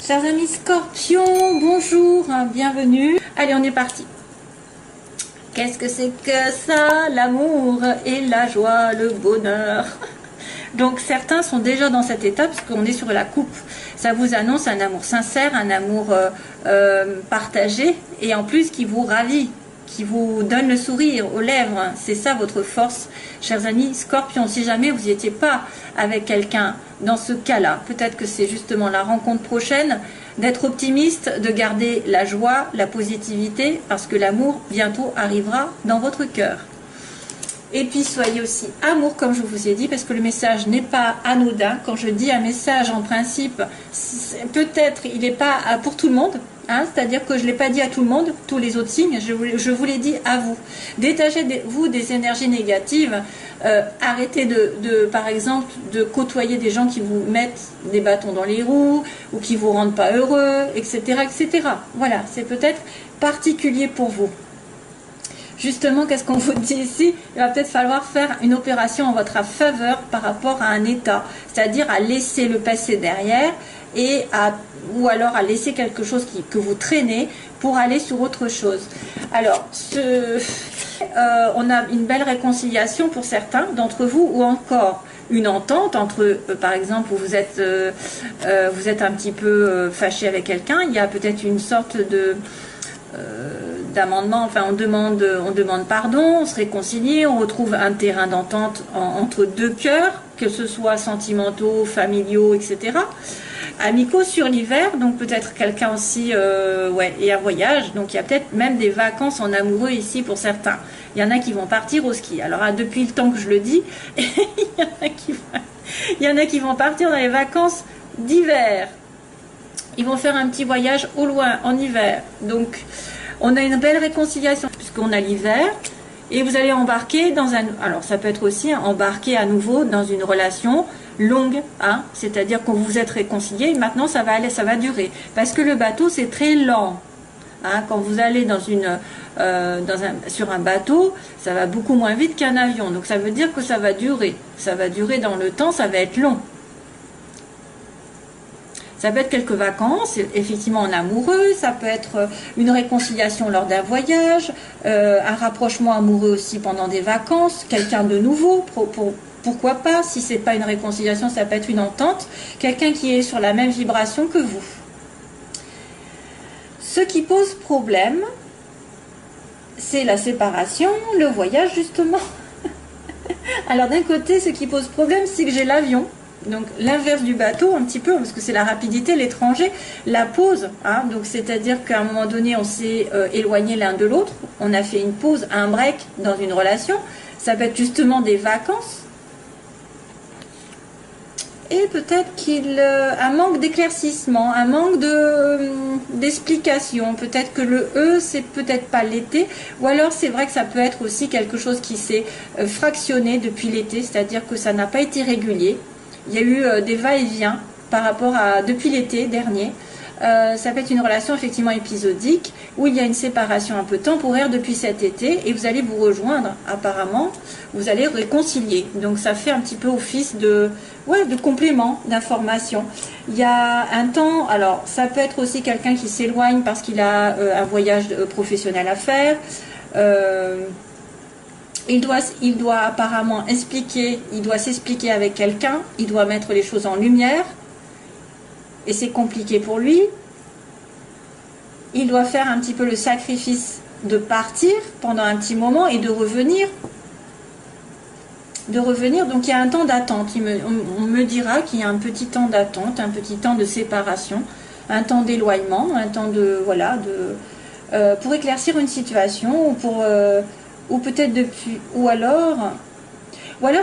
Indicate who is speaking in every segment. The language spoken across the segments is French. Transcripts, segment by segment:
Speaker 1: Chers amis Scorpions, bonjour, bienvenue. Allez, on est parti. Qu'est-ce que c'est que ça? L'amour et la joie, le bonheur. Donc certains sont déjà dans cette étape parce qu'on est sur la coupe. Ça vous annonce un amour sincère, un amour partagé et en plus qui vous ravit, qui vous donne le sourire aux lèvres. C'est ça votre force, chers amis Scorpions. Si jamais vous n'y étiez pas avec quelqu'un dans ce cas-là, peut-être que c'est justement la rencontre prochaine, d'être optimiste, de garder la joie, la positivité, parce que l'amour bientôt arrivera dans votre cœur. Et puis soyez aussi amour, comme je vous ai dit, parce que le message n'est pas anodin. Quand je dis un message, en principe, peut-être il n'est pas pour tout le monde, hein, c'est-à-dire que je ne l'ai pas dit à tout le monde, tous les autres signes, je vous l'ai dit à vous. Détachez-vous des énergies négatives, arrêtez par exemple, de côtoyer des gens qui vous mettent des bâtons dans les roues, ou qui ne vous rendent pas heureux, etc., etc. Voilà, c'est peut-être particulier pour vous. Justement, qu'est-ce qu'on vous dit ici? Il va peut-être falloir faire une opération en votre faveur par rapport à un état, c'est-à-dire à laisser le passé derrière ou alors à laisser quelque chose que vous traînez pour aller sur autre chose. Alors, on a une belle réconciliation pour certains d'entre vous, ou encore une entente entre, par exemple, vous êtes un petit peu fâché avec quelqu'un, il y a peut-être une sorte d'amendement, enfin on demande pardon, on se réconcilie, on retrouve un terrain d'entente entre deux cœurs, que ce soit sentimentaux, familiaux, etc. Amicaux sur l'hiver, donc peut-être quelqu'un aussi, et un voyage, donc il y a peut-être même des vacances en amoureux ici pour certains. Il y en a qui vont partir au ski. Alors depuis le temps que je le dis, il y en a qui vont partir dans les vacances d'hiver. Ils vont faire un petit voyage au loin en hiver. Donc, on a une belle réconciliation puisqu'on a l'hiver. Et vous allez embarquer alors, ça peut être aussi embarquer à nouveau dans une relation longue. Hein, c'est-à-dire qu'on vous êtes réconciliés. Et maintenant, ça va durer. Parce que le bateau, c'est très lent. Hein, quand vous allez sur un bateau, ça va beaucoup moins vite qu'un avion. Donc, ça veut dire que ça va durer. Ça va durer dans le temps, ça va être long. Ça peut être quelques vacances, effectivement en amoureux, ça peut être une réconciliation lors d'un voyage, un rapprochement amoureux aussi pendant des vacances, quelqu'un de nouveau, pourquoi pas, si ce n'est pas une réconciliation, ça peut être une entente, quelqu'un qui est sur la même vibration que vous. Ce qui pose problème, c'est la séparation, le voyage justement. Alors d'un côté, ce qui pose problème, c'est que j'ai l'avion. Donc l'inverse du bateau un petit peu, parce que c'est la rapidité, l'étranger, la pause, hein, donc c'est-à-dire qu'à un moment donné on s'est éloigné l'un de l'autre, on a fait une pause, un break dans une relation, ça peut être justement des vacances, et peut-être un manque d'éclaircissement, un manque d'explication, peut-être que le E c'est peut-être pas l'été, ou alors c'est vrai que ça peut être aussi quelque chose qui s'est fractionné depuis l'été, c'est-à-dire que ça n'a pas été régulier. Il y a eu des va-et-vient par rapport à depuis l'été dernier. Ça peut être une relation effectivement épisodique où il y a une séparation un peu temporaire depuis cet été et vous allez vous rejoindre apparemment, vous allez réconcilier. Donc ça fait un petit peu office de complément d'information. Il y a un temps, alors ça peut être aussi quelqu'un qui s'éloigne parce qu'il a un voyage professionnel à faire. Il doit apparemment s'expliquer avec quelqu'un, il doit mettre les choses en lumière, et c'est compliqué pour lui. Il doit faire un petit peu le sacrifice de partir pendant un petit moment et de revenir. Donc il y a un temps d'attente, on me dira qu'il y a un petit temps d'attente, un petit temps de séparation, un temps d'éloignement, un temps pour éclaircir une situation, ou peut-être ou alors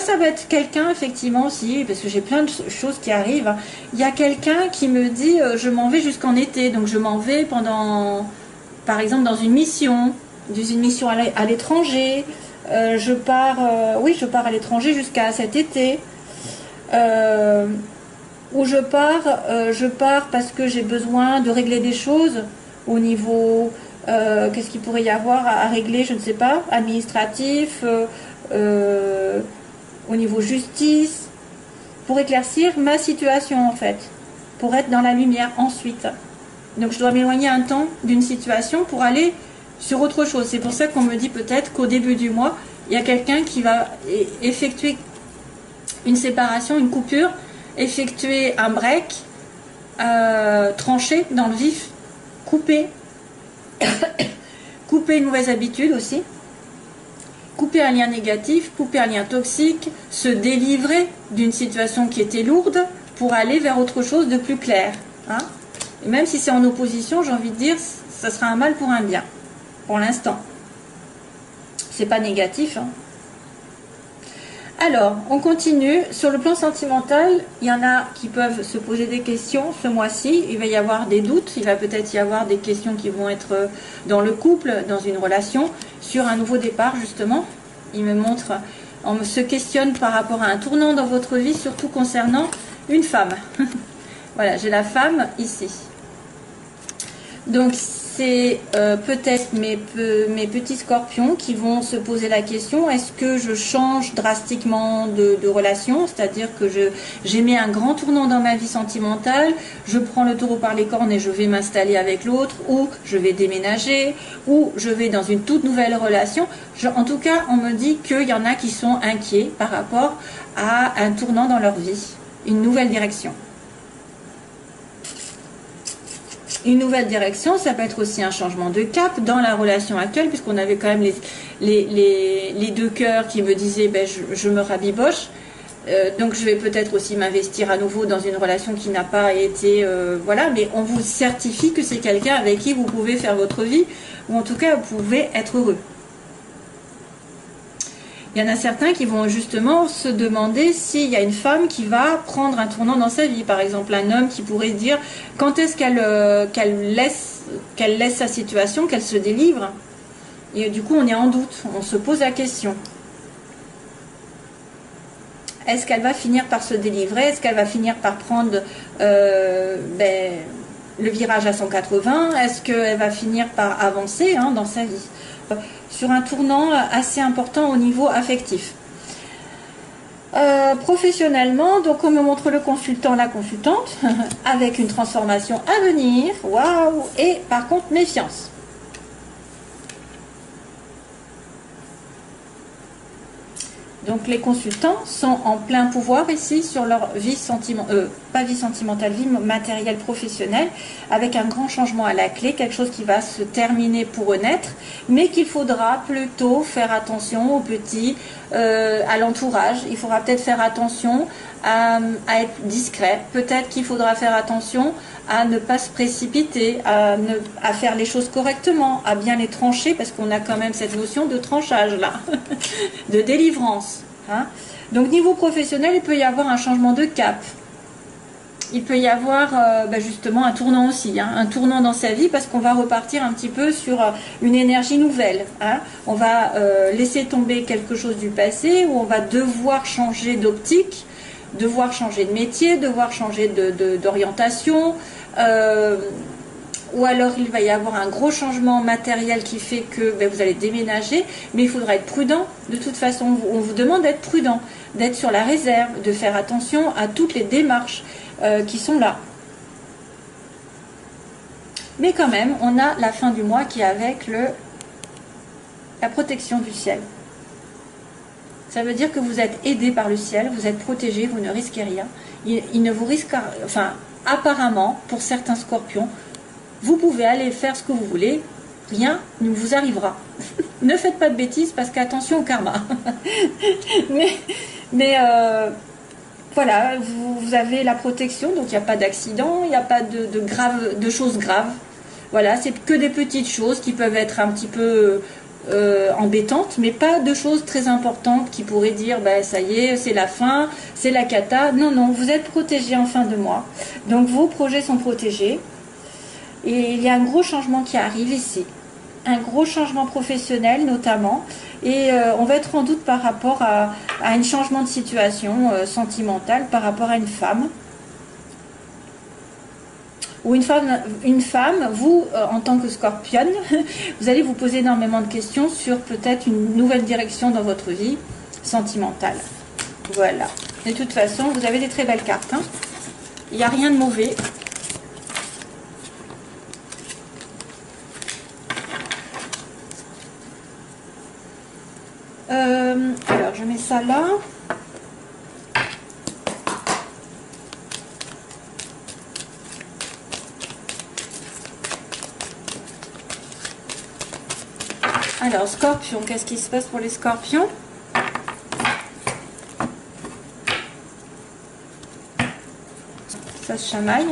Speaker 1: ça va être quelqu'un effectivement aussi, parce que j'ai plein de choses qui arrivent. Il y a quelqu'un qui me dit je m'en vais jusqu'en été, donc je m'en vais par exemple dans une mission à l'étranger, je pars à l'étranger jusqu'à cet été, ou je pars parce que j'ai besoin de régler des choses au niveau qu'est-ce qu'il pourrait y avoir à régler, je ne sais pas, administratif, au niveau justice, pour éclaircir ma situation en fait, pour être dans la lumière ensuite. Donc je dois m'éloigner un temps d'une situation pour aller sur autre chose. C'est pour ça qu'on me dit peut-être qu'au début du mois, il y a quelqu'un qui va effectuer une séparation, une coupure, effectuer un break, trancher dans le vif, couper, couper une mauvaise habitude aussi, couper un lien négatif, couper un lien toxique, se délivrer d'une situation qui était lourde pour aller vers autre chose de plus clair. Hein. Et même si c'est en opposition, j'ai envie de dire, ça sera un mal pour un bien, pour l'instant. C'est pas négatif. Hein. Alors, on continue. Sur le plan sentimental, il y en a qui peuvent se poser des questions ce mois-ci. Il va y avoir des doutes. Il va peut-être y avoir des questions qui vont être dans le couple, dans une relation, sur un nouveau départ, justement. Il me montre, on se questionne par rapport à un tournant dans votre vie, surtout concernant une femme. Voilà, j'ai la femme ici. Donc, c'est peut-être mes petits scorpions qui vont se poser la question, est-ce que je change drastiquement de relation, c'est-à-dire que j'ai un grand tournant dans ma vie sentimentale, je prends le taureau par les cornes et je vais m'installer avec l'autre, ou je vais déménager, ou je vais dans une toute nouvelle relation. En tout cas, on me dit qu'il y en a qui sont inquiets par rapport à un tournant dans leur vie, une nouvelle direction. Une nouvelle direction, ça peut être aussi un changement de cap dans la relation actuelle, puisqu'on avait quand même les deux cœurs qui me disaient ben, je me rabiboche, donc je vais peut-être aussi m'investir à nouveau dans une relation qui n'a pas été... voilà, mais on vous certifie que c'est quelqu'un avec qui vous pouvez faire votre vie, ou en tout cas vous pouvez être heureux. Il y en a certains qui vont justement se demander s'il y a une femme qui va prendre un tournant dans sa vie. Par exemple, un homme qui pourrait dire quand est-ce qu'elle laisse sa situation, qu'elle se délivre. Et du coup, on est en doute, on se pose la question. Est-ce qu'elle va finir par se délivrer? Est-ce qu'elle va finir par prendre le virage à 180? Est-ce qu'elle va finir par avancer dans sa vie? Sur un tournant assez important au niveau affectif. Professionnellement, donc on me montre le consultant, la consultante, avec une transformation à venir, waouh, et par contre méfiance. Donc les consultants sont en plein pouvoir ici sur leur vie sentimentale, pas vie sentimentale, vie matérielle professionnelle, avec un grand changement à la clé, quelque chose qui va se terminer pour renaître, mais qu'il faudra plutôt faire attention aux petits, à l'entourage. Il faudra peut-être faire attention à être discret. Peut-être qu'il faudra faire attention à ne pas se précipiter, à faire les choses correctement, à bien les trancher, parce qu'on a quand même cette notion de tranchage là, de délivrance. Hein. Donc niveau professionnel, il peut y avoir un changement de cap. Il peut y avoir justement un tournant aussi, un tournant dans sa vie, parce qu'on va repartir un petit peu sur une énergie nouvelle. Hein. On va laisser tomber quelque chose du passé, où on va devoir changer d'optique, devoir changer de métier, devoir changer d'orientation, ou alors il va y avoir un gros changement matériel qui fait que vous allez déménager, mais il faudra être prudent. De toute façon, on vous demande d'être prudent, d'être sur la réserve, de faire attention à toutes les démarches qui sont là. Mais quand même, on a la fin du mois qui est avec la protection du ciel. Ça veut dire que vous êtes aidé par le ciel, vous êtes protégé, vous ne risquez rien. Il ne vous risque, enfin, apparemment, pour certains scorpions, vous pouvez aller faire ce que vous voulez, rien ne vous arrivera. Ne faites pas de bêtises parce qu'attention au karma. mais voilà, vous avez la protection, donc il n'y a pas d'accident, il n'y a pas de choses graves. Voilà, c'est que des petites choses qui peuvent être un petit peu embêtantes, mais pas de choses très importantes qui pourraient dire ça y est, c'est la fin, c'est la cata. Non, non, vous êtes protégé en fin de mois. Donc vos projets sont protégés. Et il y a un gros changement qui arrive ici. Un gros changement professionnel notamment. Et on va être en doute par rapport à un changement de situation sentimentale par rapport à une femme. Ou une femme, vous, en tant que scorpion, vous allez vous poser énormément de questions sur peut-être une nouvelle direction dans votre vie sentimentale. Voilà. De toute façon, vous avez des très belles cartes. Hein. Il n'y a rien de mauvais. ça là. Alors, scorpion, qu'est-ce qui se passe pour les scorpions? Ça se chamaille.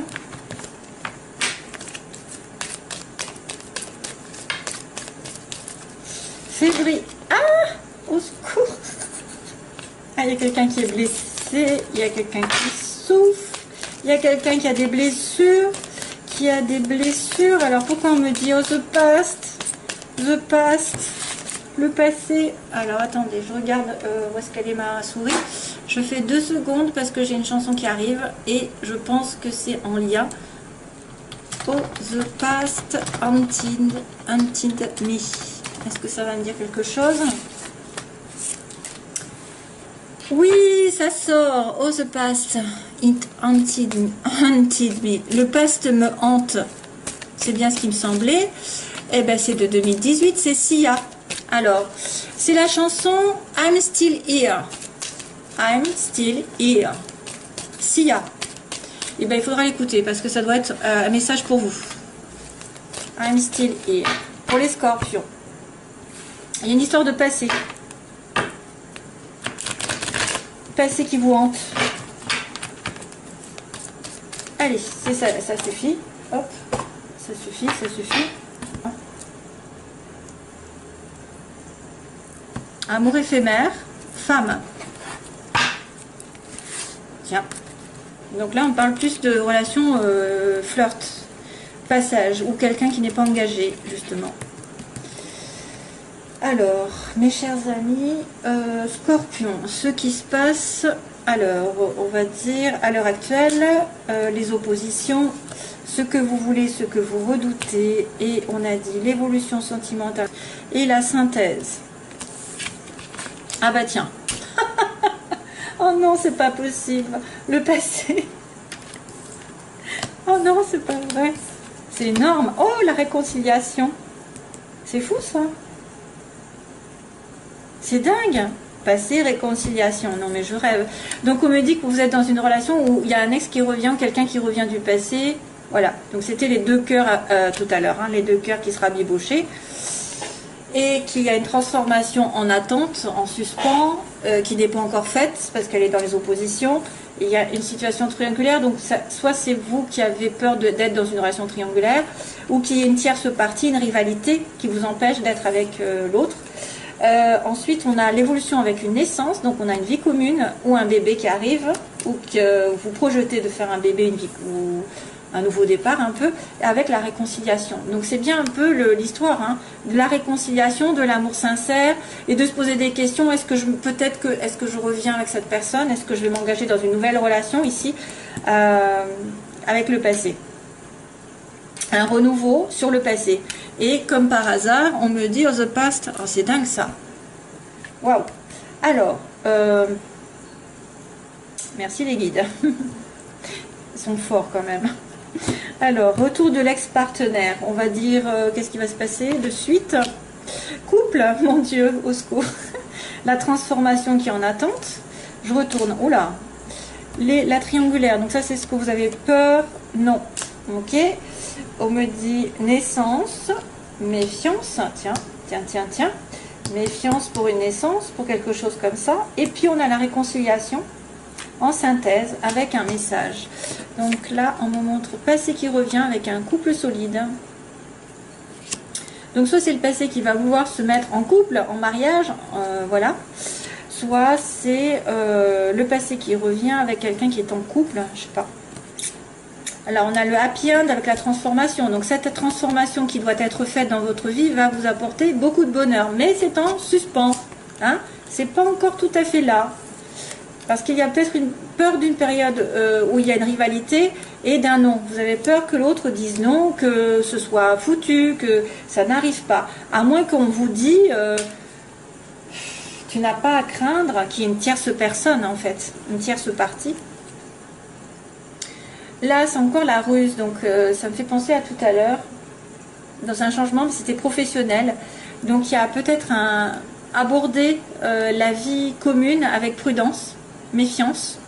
Speaker 1: Février. Ah! Au secours! Ah, il y a quelqu'un qui est blessé, il y a quelqu'un qui souffre, il y a quelqu'un qui a des blessures, Alors, pourquoi on me dit oh, the past, le passé? Alors, attendez, je regarde où est-ce qu'elle est ma souris. Je fais 2 secondes parce que j'ai une chanson qui arrive et je pense que c'est en lien. Oh, the past haunted me. Est-ce que ça va me dire quelque chose? Oui, ça sort. Oh, the past, it haunted me. Le past me hante. C'est bien ce qui me semblait. Eh ben, c'est de 2018, c'est Sia. Alors, c'est la chanson I'm Still Here. I'm Still Here. Sia. Eh ben, il faudra l'écouter parce que ça doit être un message pour vous. I'm Still Here. Pour les scorpions. Il y a une histoire de passé. Passé qui vous hante. Allez, c'est ça, ça suffit. Hop, ça suffit, ça suffit. Amour éphémère, femme. Tiens. Donc là, on parle plus de relation flirt, passage, ou quelqu'un qui n'est pas engagé, justement. Alors, mes chers amis, Scorpion, ce qui se passe, alors, on va dire, à l'heure actuelle, les oppositions, ce que vous voulez, ce que vous redoutez, et on a dit l'évolution sentimentale et la synthèse. Ah bah tiens. Oh non, c'est pas possible. Le passé. Oh non, c'est pas vrai. C'est énorme. Oh, la réconciliation. C'est fou ça. C'est dingue. Passé, réconciliation. Non mais je rêve. Donc on me dit que vous êtes dans une relation où il y a un ex qui revient, quelqu'un qui revient du passé. Voilà. Donc c'était les 2 cœurs tout à l'heure. Hein, les 2 cœurs qui se rabibochaient. Et qu'il y a une transformation en attente, en suspens, qui n'est pas encore faite parce qu'elle est dans les oppositions. Et il y a une situation triangulaire, donc ça, soit c'est vous qui avez peur d'être dans une relation triangulaire, ou qu'il y ait une tierce partie, une rivalité qui vous empêche d'être avec l'autre. Ensuite, on a l'évolution avec une naissance, donc on a une vie commune ou un bébé qui arrive, ou que vous projetez de faire un bébé, une vie, ou un nouveau départ un peu, avec la réconciliation. Donc c'est bien un peu l'histoire hein, de la réconciliation, de l'amour sincère, et de se poser des questions, est-ce que je reviens avec cette personne, est-ce que je vais m'engager dans une nouvelle relation ici, avec le passé. Un renouveau sur le passé. Et comme par hasard, on me dit, oh the past, oh, c'est dingue ça. Waouh. Alors, merci les guides. Ils sont forts quand même. Alors, retour de l'ex-partenaire. On va dire, qu'est-ce qui va se passer de suite? Couple, mon Dieu, au secours. La transformation qui est en attente. Je retourne. Oula. La triangulaire. Donc ça, c'est ce que vous avez peur. Non. Ok. On me dit naissance, méfiance. Tiens. Méfiance pour une naissance, pour quelque chose comme ça. Et puis, on a la réconciliation en synthèse avec un message. Donc là, on me montre passé qui revient avec un couple solide. Donc soit c'est le passé qui va vouloir se mettre en couple, en mariage, voilà. Soit c'est le passé qui revient avec quelqu'un qui est en couple, je sais pas. Alors on a le happy end avec la transformation. Donc cette transformation qui doit être faite dans votre vie va vous apporter beaucoup de bonheur. Mais c'est en suspens. Hein, c'est pas encore tout à fait là. Parce qu'il y a peut-être une peur d'une période où il y a une rivalité et d'un non. Vous avez peur que l'autre dise non, que ce soit foutu, que ça n'arrive pas. À moins qu'on vous dise, tu n'as pas à craindre qu'il y ait une tierce personne en fait, une tierce partie. Là, c'est encore la ruse, donc ça me fait penser à tout à l'heure, dans un changement, mais c'était professionnel. Donc il y a peut-être Abordez la vie commune avec prudence, méfiance.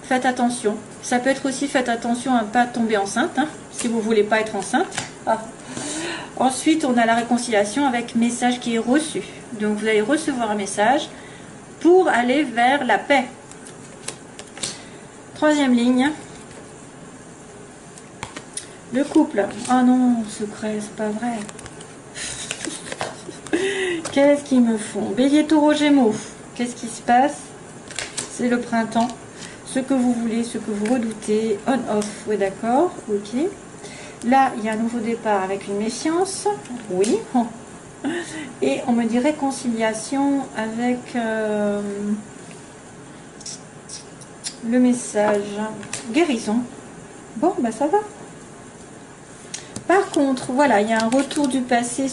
Speaker 1: Faites attention. Ça peut être aussi, faites attention à ne pas tomber enceinte, hein, si vous ne voulez pas être enceinte. Ah. Ensuite, on a la réconciliation avec message qui est reçu. Donc, vous allez recevoir un message pour aller vers la paix. Troisième ligne. Le couple. Oh non, secret, c'est pas vrai. Qu'est-ce qu'ils me font? Bélier, Taureau, Gémeaux. Qu'est-ce qui se passe? C'est le printemps. Ce que vous voulez, ce que vous redoutez. On, off. Oui, d'accord. Ok. Là, il y a un nouveau départ avec une méfiance. Oui. Et on me dit réconciliation avec le message. Guérison. Bon, bah ça va. Par contre, voilà, il y a un retour du passé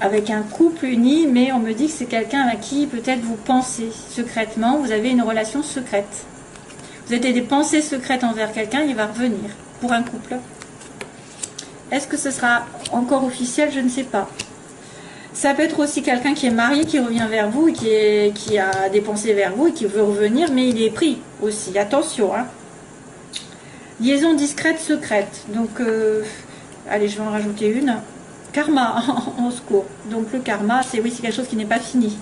Speaker 1: avec un couple uni, mais on me dit que c'est quelqu'un à qui peut-être vous pensez secrètement, vous avez une relation secrète. Vous avez des pensées secrètes envers quelqu'un, il va revenir pour un couple. Est-ce que ce sera encore officiel? Je ne sais pas. Ça peut être aussi quelqu'un qui est marié, qui revient vers vous, et qui a des pensées vers vous et qui veut revenir, mais il est pris aussi. Attention, hein. Liaison discrète, secrète. Donc... allez, je vais en rajouter une. Karma, en secours. Donc le karma, c'est quelque chose qui n'est pas fini.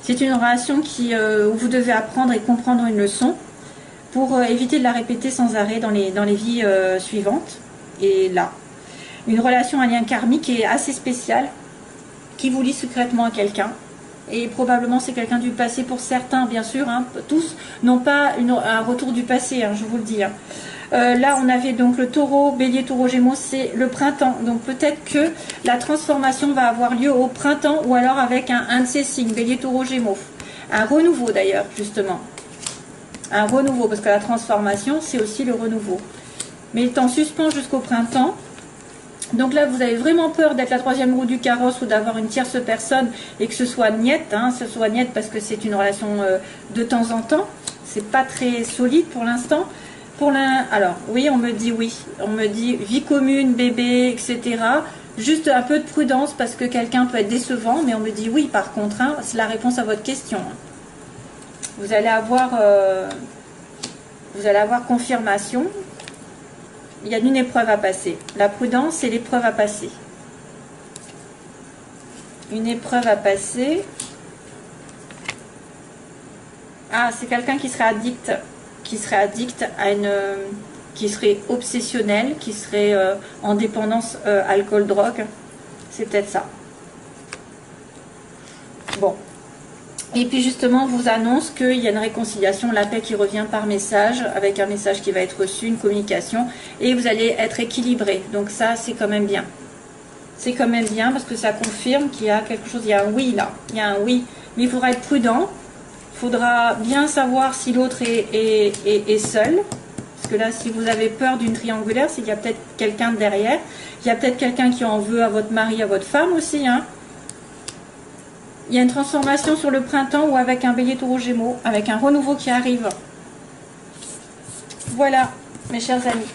Speaker 1: C'est une relation où vous devez apprendre et comprendre une leçon pour éviter de la répéter sans arrêt dans les vies suivantes. Et là, une relation, un lien karmique est assez spécial, qui vous lie secrètement à quelqu'un. Et probablement c'est quelqu'un du passé pour certains, bien sûr. Hein, tous n'ont pas un retour du passé, hein, je vous le dis. Hein. Là, on avait donc le taureau, bélier, taureau, gémeaux, c'est le printemps. Donc peut-être que la transformation va avoir lieu au printemps ou alors avec un de ces signes, bélier, taureau, gémeaux. Un renouveau d'ailleurs, justement. Un renouveau, parce que la transformation, c'est aussi le renouveau. Mais il est en suspens jusqu'au printemps. Donc là, vous avez vraiment peur d'être la troisième roue du carrosse ou d'avoir une tierce personne et que ce soit niette. Hein, ce soit niette parce que c'est une relation de temps en temps. C'est pas très solide pour l'instant. Alors, oui, on me dit oui. On me dit vie commune, bébé, etc. Juste un peu de prudence parce que quelqu'un peut être décevant. Mais on me dit oui, par contre. Hein, c'est la réponse à votre question. Vous allez avoir confirmation. Il y a une épreuve à passer. La prudence, c'est l'épreuve à passer. Une épreuve à passer. Ah, c'est quelqu'un qui serait addict à qui serait obsessionnel, qui serait en dépendance alcool, drogue. C'est peut-être ça. Bon. Et puis justement, on vous annonce qu'il y a une réconciliation, la paix qui revient par message, avec un message qui va être reçu, une communication, et vous allez être équilibré. Donc ça, c'est quand même bien. C'est quand même bien parce que ça confirme qu'il y a quelque chose, il y a un oui là, il y a un oui. Mais il faudra être prudent. Il faudra bien savoir si l'autre est seul. Parce que là, si vous avez peur d'une triangulaire, c'est qu'il y a peut-être quelqu'un derrière. Il y a peut-être quelqu'un qui en veut à votre mari, à votre femme aussi. Hein. Il y a une transformation sur le printemps ou avec un bélier, taureau, gémeaux. Avec un renouveau qui arrive. Voilà, mes chers amis.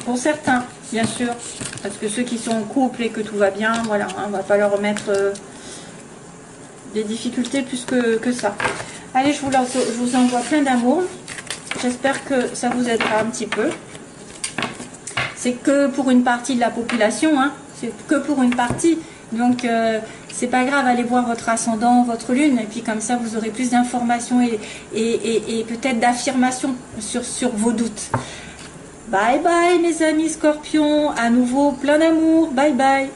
Speaker 1: Pour certains, bien sûr. Parce que ceux qui sont en couple et que tout va bien, voilà. Hein, on ne va pas leur remettre des difficultés plus que ça. Allez, je vous envoie plein d'amour. J'espère que ça vous aidera un petit peu. C'est que pour une partie de la population, hein. C'est que pour une partie. Donc, c'est pas grave, allez voir votre ascendant, votre lune. Et puis comme ça, vous aurez plus d'informations et peut-être d'affirmations sur vos doutes. Bye bye, mes amis scorpions. À nouveau, plein d'amour. Bye bye.